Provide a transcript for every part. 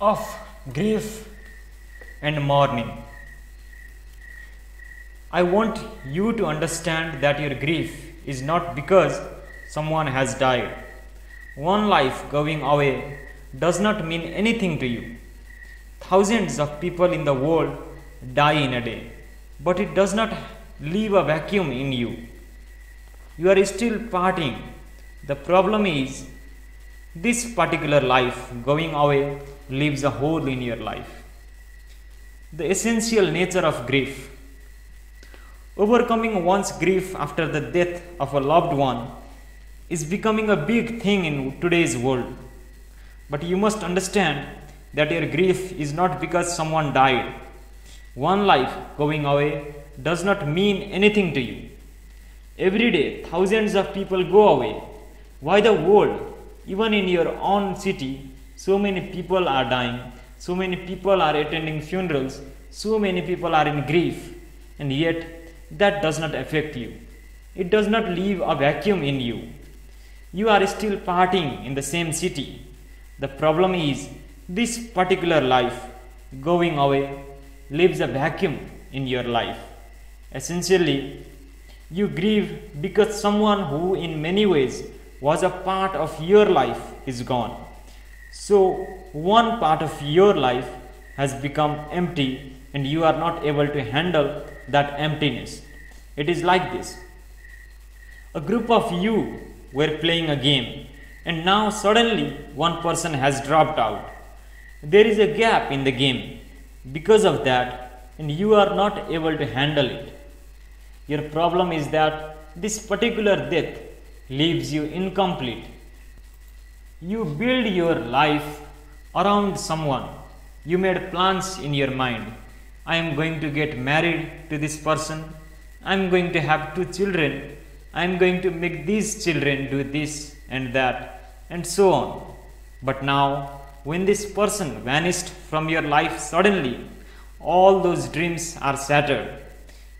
of grief and mourning. I want you to understand that your grief is not because someone has died. One life going away does not mean anything to you. Thousands of people in the world die in a day, but it does not leave a vacuum in you. You are still parting. The problem is, this particular life going away leaves a hole in your life. The essential nature of grief. Overcoming one's grief after the death of a loved one is becoming a big thing in today's world. But you must understand that your grief is not because someone died. One life going away does not mean anything to you. Every day, thousands of people go away. Why the world? Even in your own city, so many people are dying, so many people are attending funerals, so many people are in grief, and yet that does not affect you. It does not leave a vacuum in you. You are still partying in the same city. The problem is, this particular life going away leaves a vacuum in your life. Essentially, you grieve because someone who in many ways was a part of your life is gone. So, one part of your life has become empty and you are not able to handle that emptiness. It is like this. A group of you were playing a game and now suddenly one person has dropped out. There is a gap in the game because of that and you are not able to handle it. Your problem is that this particular death leaves you incomplete. You build your life around someone. You made plans in your mind. I am going to get married to this person. I am going to have 2 children. I am going to make these children do this and that and so on. But now, when this person vanished from your life suddenly, all those dreams are shattered.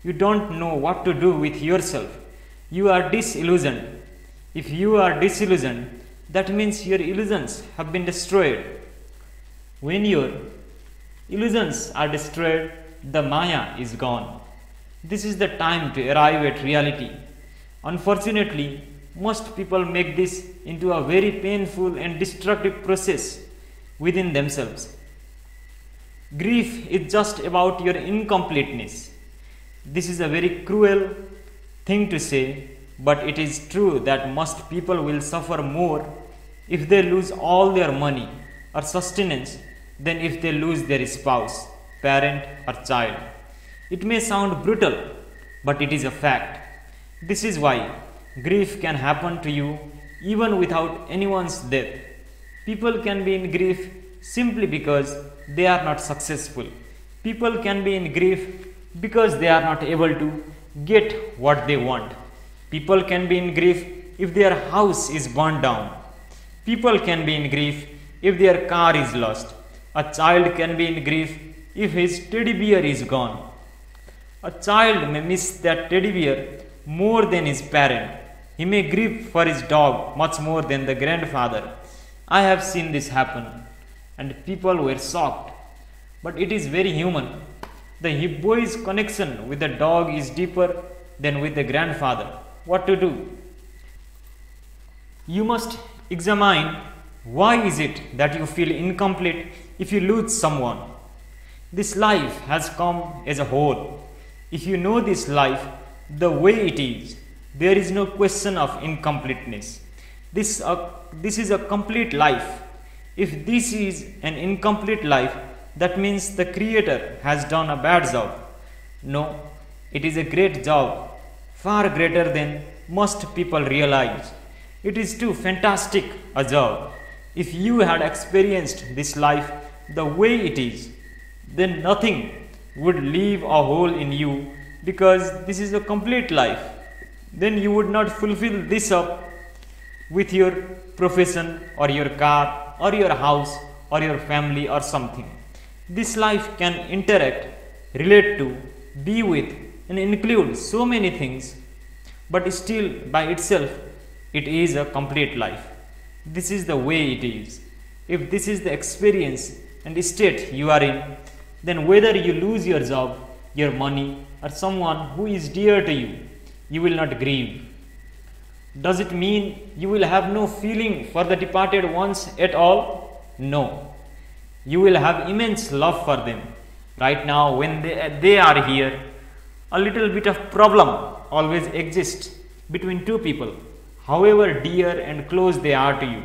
You don't know what to do with yourself. You are disillusioned. If you are disillusioned, that means your illusions have been destroyed. When your illusions are destroyed, the Maya is gone. This is the time to arrive at reality. Unfortunately, most people make this into a very painful and destructive process within themselves. Grief is just about your incompleteness. This is a very cruel thing to say, but it is true that most people will suffer more if they lose all their money or sustenance than if they lose their spouse, parent, or child. It may sound brutal, but it is a fact. This is why grief can happen to you even without anyone's death. People can be in grief simply because they are not successful. People can be in grief because they are not able to get what they want. People can be in grief if their house is burned down. People can be in grief if their car is lost. A child can be in grief if his teddy bear is gone. A child may miss that teddy bear more than his parent. He may grieve for his dog much more than the grandfather. I have seen this happen, and people were shocked. But it is very human. The boy's connection with the dog is deeper than with the grandfather. What to do? You must examine why is it that you feel incomplete if you lose someone. This life has come as a whole. If you know this life the way it is, there is no question of incompleteness. This is a complete life. If this is an incomplete life, that means the Creator has done a bad job. No, it is a great job, far greater than most people realize. It is too fantastic a job. If you had experienced this life the way it is, then nothing would leave a hole in you because this is a complete life. Then you would not fulfill this up with your profession or your car or your house or your family or something. This life can interact, relate to, be with, and include so many things, but still by itself it is a complete life. This is the way it is. If this is the experience and state you are in, then whether you lose your job, your money, or someone who is dear to you, you will not grieve. Does it mean you will have no feeling for the departed ones at all? No. You will have immense love for them. Right now, when they are here, a little bit of problem always exists between two people, however dear and close they are to you.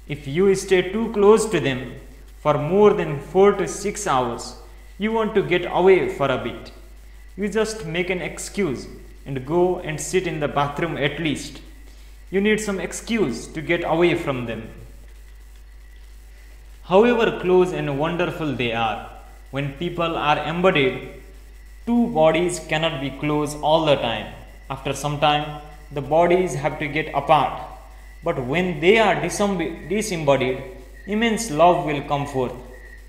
If you stay too close to them for more than 4 to 6 hours, you want to get away for a bit. You just make an excuse and go and sit in the bathroom at least. You need some excuse to get away from them. However close and wonderful they are, when people are embodied, two bodies cannot be close all the time. After some time, the bodies have to get apart. But when they are disembodied, immense love will come forth,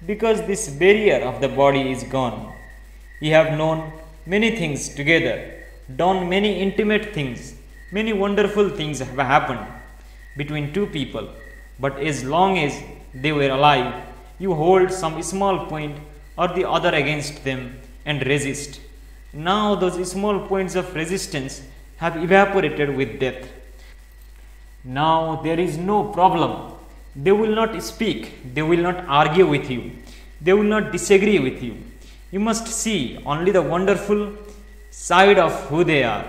because this barrier of the body is gone. You have known many things together, done many intimate things, many wonderful things have happened between two people, but as long as they were alive, you hold some small point or the other against them and resist. Now those small points of resistance have evaporated with death. Now there is no problem. They will not speak, they will not argue with you, they will not disagree with you. You must see only the wonderful side of who they are.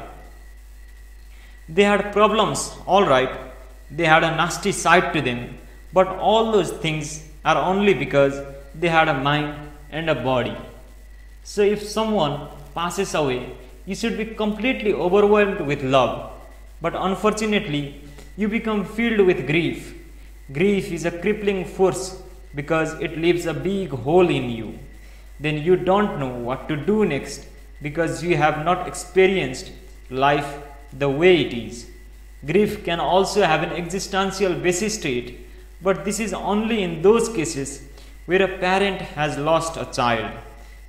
They had problems, all right, they had a nasty side to them, but all those things are only because they had a mind and a body. So if someone passes away, you should be completely overwhelmed with love, but unfortunately, you become filled with grief. Grief is a crippling force because it leaves a big hole in you. Then you don't know what to do next because you have not experienced life the way it is. Grief can also have an existential basis to it, but this is only in those cases where a parent has lost a child.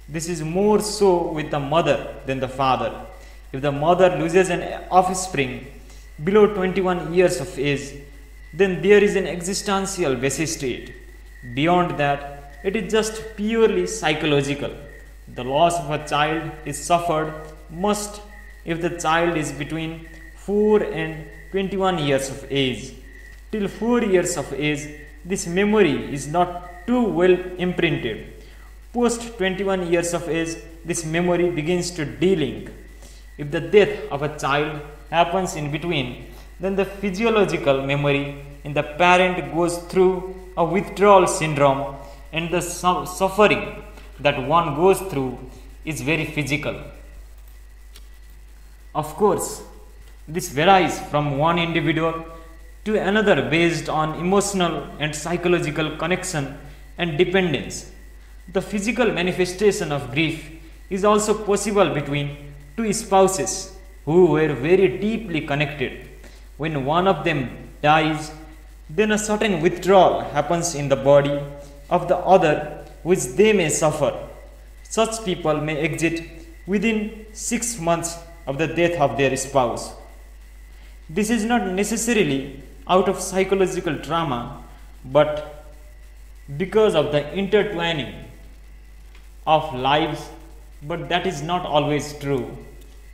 This is more so with the mother than the father. If the mother loses an offspring below 21 years of age, then there is an existential basis to it. Beyond that, it is just purely psychological. The loss of a child is suffered most if the child is between 4 and 21 years of age. Till 4 years of age, this memory is not too well imprinted. Post 21 years of age, this memory begins to delink. If the death of a child happens in between, then the physiological memory in the parent goes through a withdrawal syndrome, and the suffering that one goes through is very physical. Of course, this varies from one individual to another based on emotional and psychological connection and dependence. The physical manifestation of grief is also possible between two spouses who were very deeply connected. When one of them dies, then a certain withdrawal happens in the body of the other, which they may suffer. Such people may exit within 6 months of the death of their spouse. This is not necessarily out of psychological trauma, but because of the intertwining of lives, but that is not always true.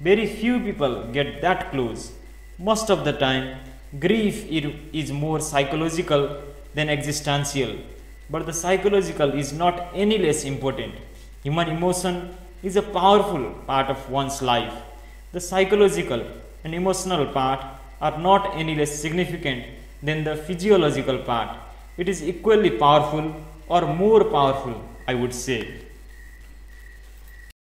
Very few people get that close. Most of the time, grief is more psychological than existential, but the psychological is not any less important. Human emotion is a powerful part of one's life. The psychological and emotional part are not any less significant than the physiological part. It is equally powerful or more powerful, I would say.